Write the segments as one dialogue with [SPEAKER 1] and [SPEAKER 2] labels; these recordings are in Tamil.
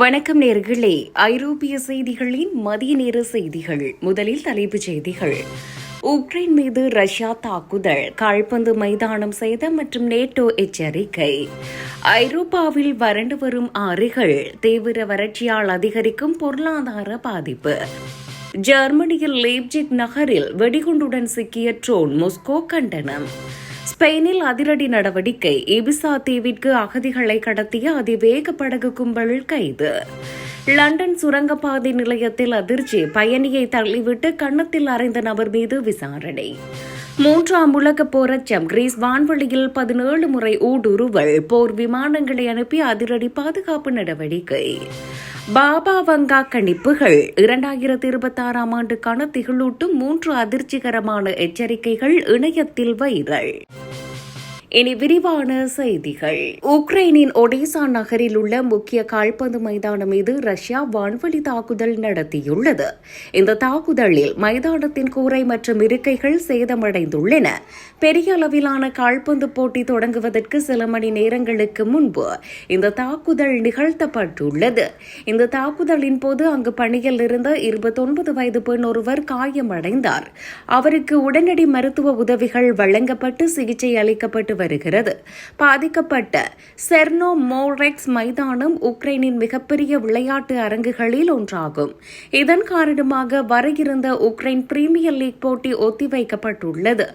[SPEAKER 1] வணக்கம் நேர்களே. ஐரோப்பிய செய்திகளின் மதிய நேர செய்திகள். முதலில் தலைப்புச் செய்திகள். உக்ரைன் மீது ரஷ்யா தாக்குதல், கால்பந்து மைதானம் சேதம் மற்றும் நேட்டோ எச்சரிக்கை. ஐரோப்பாவில் வறண்டு வரும் ஆறுகள், தீவிர வறட்சியால் அதிகரிக்கும் பொருளாதார பாதிப்பு. ஜெர்மனியில் லீப்ஜிக் நகரில் வெடிகுண்டுடன் சிக்கிய ட்ரோன், மொஸ்கோ கண்டனம். ஸ்பெயினில் அதிரடி நடவடிக்கை, இபிசா தீவிற்கு அகதிகளை கடத்திய அதிவேக படகு கும்பல் கைது. லண்டன் சுரங்கப்பாதை நிலையத்தில் அதிர்ச்சி, பயணியை தள்ளிவிட்டு கன்னத்தில் அறைந்த நபர் மீது விசாரணை. 3ஆம் உலகப் போர் அச்சம், கிரீஸ் வான்வெளியில் 17 முறை ஊடுருவல், போர் விமானங்களை அனுப்பி அதிரடி பாதுகாப்பு நடவடிக்கை. பாபா வங்கா கணிப்புகள், 2026ஆம் ஆண்டுக்கான திகிலூட்டும் 3 அதிர்ச்சிகரமான எச்சரிக்கைகள் இணையத்தில் வைரல். இனி விரிவான செய்திகள். உக்ரைனின் ஒடேசா நகரில் உள்ள முக்கிய கால்பந்து மைதானம் மீது ரஷ்யா வான்வழி தாக்குதல் நடத்தியுள்ளது. இந்த தாக்குதலில் மைதானத்தின் கூரை மற்றும் இருக்கைகள் சேதமடைந்துள்ளன. பெரிய அளவிலான கால்பந்து போட்டி தொடங்குவதற்கு சில மணி நேரங்களுக்கு முன்பு இந்த தாக்குதல் நிகழ்த்தப்பட்டுள்ளது. இந்த தாக்குதலின் போது அங்கு பணியில் இருந்த 29 வயது பெண் ஒருவர் காயமடைந்தார். அவருக்கு உடனடி மருத்துவ உதவிகள் வழங்கப்பட்டு சிகிச்சை அளிக்கப்பட்டு வருகிறது. பாதிக்கப்பட்ட செர்னோ மோரெக்ஸ் மைதானம் உக்ரைனின் மிகப்பெரிய விளையாட்டு அரங்குகளில் ஒன்றாகும். இதன் காரணமாக வர இருந்த உக்ரைன் பிரீமியர் லீக் போட்டி ஒத்திவைக்கப்பட்டுள்ளது.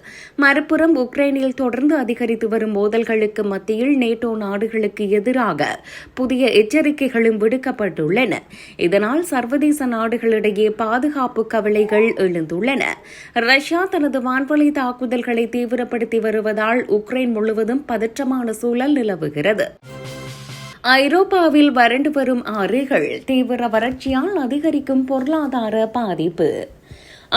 [SPEAKER 1] மறுபுறம் உக்ரைனில் தொடர்ந்து அதிகரித்து வரும் மோதல்களுக்கு மத்தியில் நேட்டோ நாடுகளுக்கு எதிராக புதிய எச்சரிக்கைகளும் விடுக்கப்பட்டுள்ளன. இதனால் சர்வதேச நாடுகளிடையே பாதுகாப்பு கவலைகள் எழுந்துள்ளன. ரஷ்யா தனது வான்வழி தாக்குதல்களை தீவிரப்படுத்தி வருவதால் உக்ரைன் முழுவதும் பதற்றமான சூழல் நிலவுகிறது. ஐரோப்பாவில் வறண்டு வரும் ஆறுகள், தீவிர வறட்சியால் அதிகரிக்கும் பொருளாதார பாதிப்பு.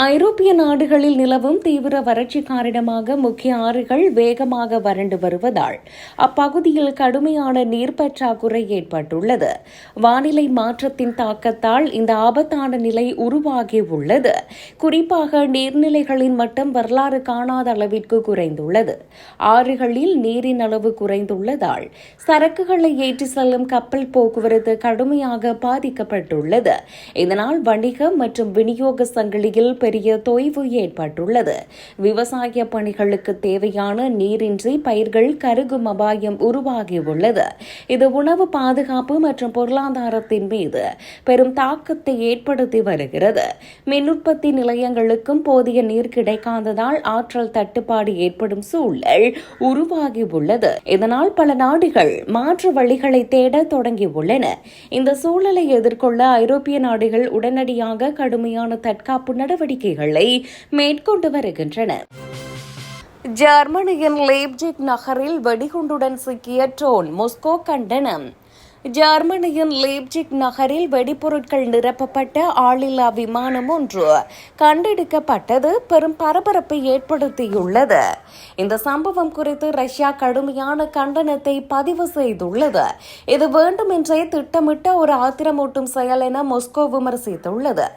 [SPEAKER 1] ஐரோப்பிய நாடுகளில் நிலவும் தீவிர வறட்சி காரணமாக முக்கிய ஆறுகள் வேகமாக வறண்டு வருவதால் அப்பகுதியில் கடுமையான நீர் பற்றாக்குறை ஏற்பட்டுள்ளது. வானிலை மாற்றத்தின் தாக்கத்தால் இந்த ஆபத்தான நிலை உருவாகியுள்ளது. குறிப்பாக நீர்நிலைகளின் மட்டம் வரலாறு காணாத அளவிற்கு குறைந்துள்ளது. ஆறுகளில் நீரின் அளவு குறைந்துள்ளதால் சரக்குகளை ஏற்றி செல்லும் கப்பல் போக்குவரத்து கடுமையாக பாதிக்கப்பட்டுள்ளது. இதனால் வணிக மற்றும் விநியோக சங்கிலியில் பெரிய தொய்வு ஏற்பட்டுள்ளது. விவசாய பணிகளுக்கு தேவையான நீரின்றி பயிர்கள் கருகும் அபாயம் உருவாகியுள்ளது. இது உணவு பாதுகாப்பு மற்றும் பொருளாதாரத்தின் மீது பெரும் தாக்கத்தை ஏற்படுத்தி வருகிறது. மின் உற்பத்தி நிலையங்களுக்கும் போதிய நீர் கிடைக்காததால் ஆற்றல் தட்டுப்பாடு ஏற்படும் சூழல் உருவாகியுள்ளது. இதனால் பல நாடுகள் மாற்று வழிகளை தேட தொடங்கியுள்ளன. இந்த சூழலை எதிர்கொள்ள ஐரோப்பிய நாடுகள் உடனடியாக கடுமையான தற்காப்பு நடவடிக்கைகளை மேற்கொண்டு வருகின்றன. ஜெர்மனியின் லீப்ஜிக் நகரில் வெடிகுண்டுடன் சிக்கிய ட்ரோன், மொஸ்கோ கண்டனம். ஜெர்மனியின் லீப்ஜிக் நகரில் வெடிபொருட்கள் நிரப்பப்பட்ட ஆளில்லா விமானம் ஒன்று கண்டெடுக்கப்பட்டது பெரும் பரபரப்பை ஏற்படுத்தியுள்ளது. இந்த சம்பவம் குறித்து ரஷ்யா கடுமையான கண்டனத்தை பதிவு செய்துள்ளது. இது வேண்டுமென்றே திட்டமிட்ட ஒரு ஆத்திரமூட்டும் செயல் என மொஸ்கோ விமர்சித்துள்ளது.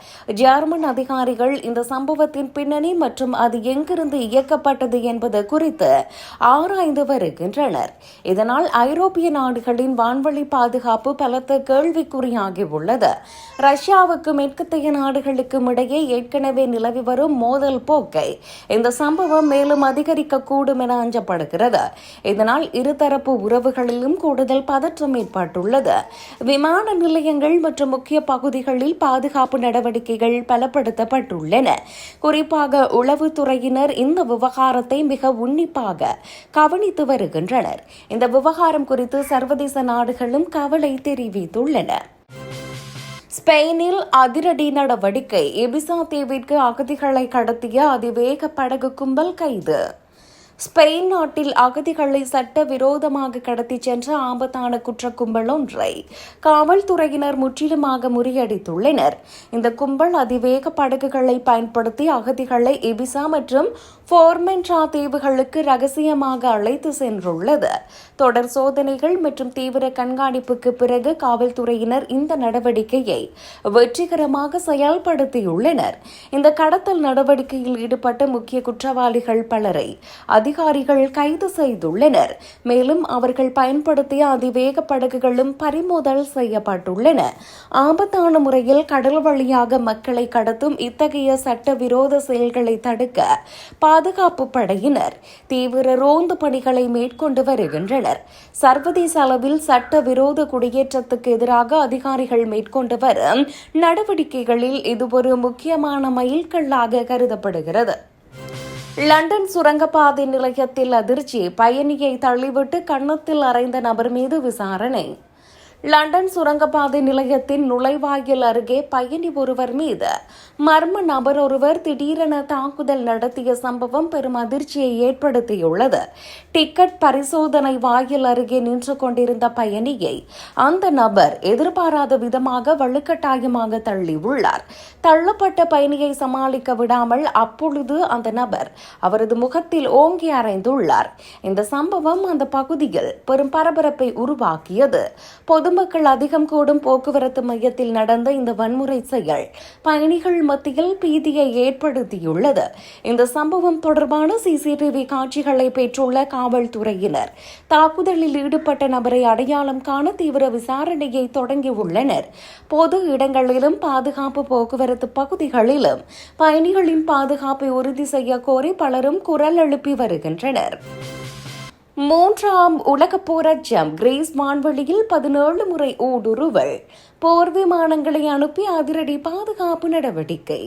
[SPEAKER 1] ஜெர்மன் அதிகாரிகள் இந்த சம்பவத்தின் பின்னணி மற்றும் அது எங்கிருந்து இயக்கப்பட்டது என்பது குறித்து ஆராய்ந்து வருகின்றனர். இதனால் ஐரோப்பிய நாடுகளின் வான்வழி பாதுகாப்பு பலத்த கேள்விக்குறியாகியுள்ளது. ரஷ்யாவுக்கும் மேற்கத்திய நாடுகளுக்கும் இடையே ஏற்கனவே நிலவி வரும் மோதல் போக்கை இந்த சம்பவம் மேலும் அதிகரிக்கக்கூடும் என அஞ்சப்படுகிறது. இதனால் இருதரப்பு உறவுகளிலும் கூடுதல் பதற்றம் ஏற்பட்டுள்ளது. விமான நிலையங்கள் மற்றும் முக்கிய பகுதிகளில் பாதுகாப்பு நடவடிக்கைகள் பலப்படுத்தப்பட்டுள்ளன. குறிப்பாக உளவுத்துறையினர் இந்த விவகாரத்தை மிக உன்னிப்பாக கவனித்து வருகின்றனர். இந்த விவகாரம் குறித்து சர்வதேச நாடுகளும் கவலை தெரிவித்துள்ளன. ஸ்பெயினில் அதிரடி நடவடிக்கை, இபிசா தீவிற்கு அகதிகளை கடத்திய அதிவேக படகு கும்பல் கைது. ஸ்பெயின் நாட்டில் அகதிகளை சட்டவிரோதமாக கடத்திச் சென்ற ஆபத்தான குற்ற கும்பல் ஒன்றை காவல்துறையினர் முற்றிலுமாக முறியடித்துள்ளனர். இந்த கும்பல் அதிவேக படகுகளை பயன்படுத்தி அகதிகளை இபிசா மற்றும் ஃபோர்மென்ட்ரா தீவுகளுக்கு ரகசியமாக அழைத்து சென்றுள்ளது. தொடர் சோதனைகள் மற்றும் தீவிர கண்காணிப்புக்கு பிறகு காவல்துறையினர் இந்த நடவடிக்கையை வெற்றிகரமாக செயல்படுத்தியுள்ளனர். இந்த கடத்தல் நடவடிக்கையில் ஈடுபட்ட முக்கிய குற்றவாளிகள் பலரை அதிகாரிகள் கைது செய்துள்ளனர். மேலும் அவர்கள் பயன்படுத்திய அதிவேக படகுகளும் பறிமுதல் செய்யப்பட்டுள்ளன. ஆபத்தான முறையில் கடல் வழியாக மக்களை கடத்தும் இத்தகைய சட்டவிரோத செயல்களை தடுக்க பாதுகாப்பு படையினர் தீவிர ரோந்து பணிகளை மேற்கொண்டு வருகின்றனர். சர்வதேச அளவில் சட்டவிரோத குடியேற்றத்துக்கு எதிராக அதிகாரிகள் மேற்கொண்டு வரும் நடவடிக்கைகளில் இது ஒரு முக்கியமான மைல்கல்லாக கருதப்படுகிறது. லண்டன் சுரங்கப்பாதை நிலையத்தில் அதிர்ச்சி, பயணியை தள்ளிவிட்டு கன்னத்தில் அறைந்த நபர் மீது விசாரணை. லண்டன் சுரங்கப்பாதை நிலையத்தின் நுழைவாயில் அருகே பயணி ஒருவர் மீது மர்ம நபர் ஒருவர் திடீரென தாக்குதல் நடத்திய சம்பவம் பெரும் அதிர்ச்சியை ஏற்படுத்தியுள்ளது. டிக்கெட் பரிசோதனை வாயில் அருகே நின்று கொண்டிருந்த பயணியை அந்த நபர் எதிர்பாராத விதமாக வலுக்கட்டாயமாக தள்ளியுள்ளார். தள்ளப்பட்ட பயணியை சமாளிக்க விடாமல் அப்பொழுது அந்த நபர் அவரது முகத்தில் ஓங்கி அறைந்துள்ளார். இந்த சம்பவம் அந்த பகுதியில் பெரும் பரபரப்பை உருவாக்கியது. பொதுமக்கள் அதிகம் கூடும் போக்குவரத்து மையத்தில் நடந்த இந்த வன்முறை செயல் பயணிகள் மத்தியில் பீதியை ஏற்படுத்தியுள்ளது. இந்த சம்பவம் தொடர்பான சிசிடிவி காட்சிகளை பெற்றுள்ள காவல்துறையினர் தாக்குதலில் ஈடுபட்ட நபரை அடையாளம் காண தீவிர விசாரணையை தொடங்கியுள்ளனர். பொது இடங்களிலும் பாதுகாப்பு போக்குவரத்து பகுதிகளிலும் பயணிகளின் பாதுகாப்பை உறுதி செய்ய கோரி பலரும் குரல் எழுப்பி வருகின்றனர். 3ஆம் உலகப் போராட்டம் கிரீஸ் வான்வெளியில் 17 முறை ஊடுருவல், போர் விமானங்களை அனுப்பி அதிரடி பாதுகாப்பு நடவடிக்கை.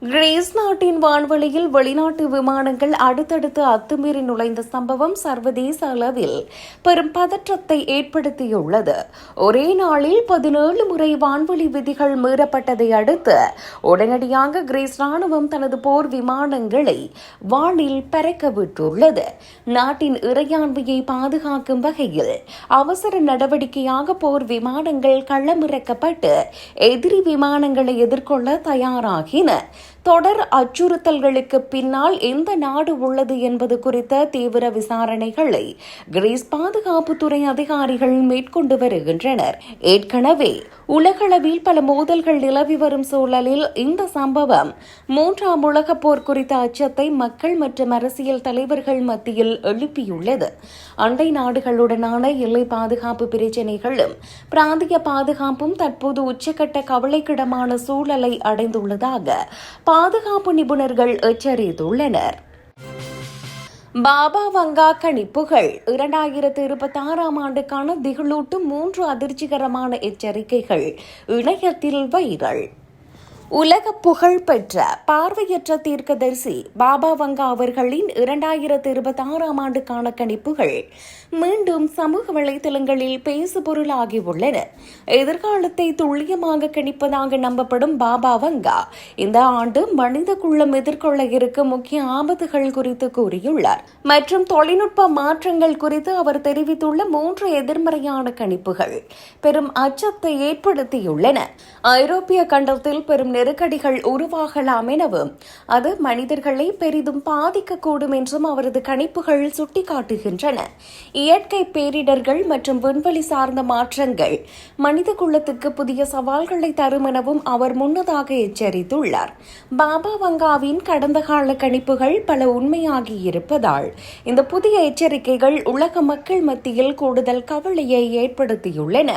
[SPEAKER 1] கிரீஸ் நாட்டின் வான்வெளியில் வெளிநாட்டு விமானங்கள் அடுத்தடுத்து அத்துமீறி நுழைந்த சம்பவம் சர்வதேச அளவில் பெரும் பதற்றத்தை ஏற்படுத்தியுள்ளது. ஒரே நாளில் 17 முறை வான்வெளி விதிகள் மீறப்பட்டதை அடுத்து உடனடியாக கிரீஸ் ராணுவம் தனது போர் விமானங்களை வானில் பறக்க விட்டுள்ளது. நாட்டின் இறையாண்மையை பாதுகாக்கும் வகையில் அவசர நடவடிக்கையாக போர் விமானங்கள் களமிறக்கப்பட்டு எதிரி விமானங்களை எதிர்கொள்ள தயாராகின. தொடர் அச்சுறுத்தல்களுக்கு பின்னால் எந்த நாடு உள்ளது என்பது குறித்த தீவிர விசாரணைகளை கிரீஸ் பாதுகாப்புத்துறை அதிகாரிகள் மேற்கொண்டு வருகின்றனர். ஏற்கனவே உலகளவில் பல மோதல்கள் நிலவி வரும் சூழலில் இந்த சம்பவம் 3ஆம் உலகப் போர் குறித்த அச்சத்தை மக்கள் மற்றும் அரசியல் தலைவர்கள் மத்தியில் எழுப்பியுள்ளது. அண்டை நாடுகளுடனான எல்லை பாதுகாப்பு பிரச்சினைகளும் பிராந்திய பாதுகாப்பும் தற்போது உச்சக்கட்ட கவலைக்கிடமான சூழலை அடைந்துள்ளதாக பாதுகாப்பு நிபுணர்கள் எச்சரித்துள்ளனர். பாபா வங்கா கணிப்புகள் 2026ஆம் ஆண்டுக்கான திகிலூட்டும் 3 அதிர்ச்சிகரமான எச்சரிக்கைகள் இணையத்தில் வைரல். உலக புகழ்பெற்ற பார்வையற்ற தீர்க்கதரிசி பாபா வங்கா அவர்களின் 2026ஆம் ஆண்டுக்கான கணிப்புகள் மீண்டும் சமூக வலைதளங்களில் பேசுபொருளாகியுள்ளன. எதிர்காலத்தை துல்லியமாக கணிப்பதாக நம்பப்படும் பாபா வங்கா இந்த ஆண்டு மனித குலம் எதிர்கொள்ள இருக்கும் முக்கிய ஆபத்துகள் குறித்து கூறியுள்ளார். மற்றும் தொழில்நுட்ப மாற்றங்கள் குறித்து அவர் தெரிவித்துள்ள 3 எதிர்மறையான கணிப்புகள் பெரும் அச்சத்தை ஏற்படுத்தியுள்ளன. ஐரோப்பிய கண்டத்தில் பெரும் நெருக்கடிகள் உருவாகலாம் எனவும் அது மனிதர்களை பெரிதும் பாதிக்கக்கூடும் என்றும் அவரது கணிப்புகள் சுட்டிக்காட்டுகின்றன. இயற்கை பேரிடர்கள் மற்றும் விண்வெளி சார்ந்த மாற்றங்கள் மனித குலத்துக்கு புதிய சவால்களை தரும் எனவும் அவர் முன்னதாக எச்சரித்துள்ளார். பாபா வங்காவின் கடந்த கால கணிப்புகள் பல உண்மையாகி இருப்பதால் இந்த புதிய எச்சரிக்கைகள் உலக மக்கள் மத்தியில் கூடுதல் கவலையை ஏற்படுத்தியுள்ளன.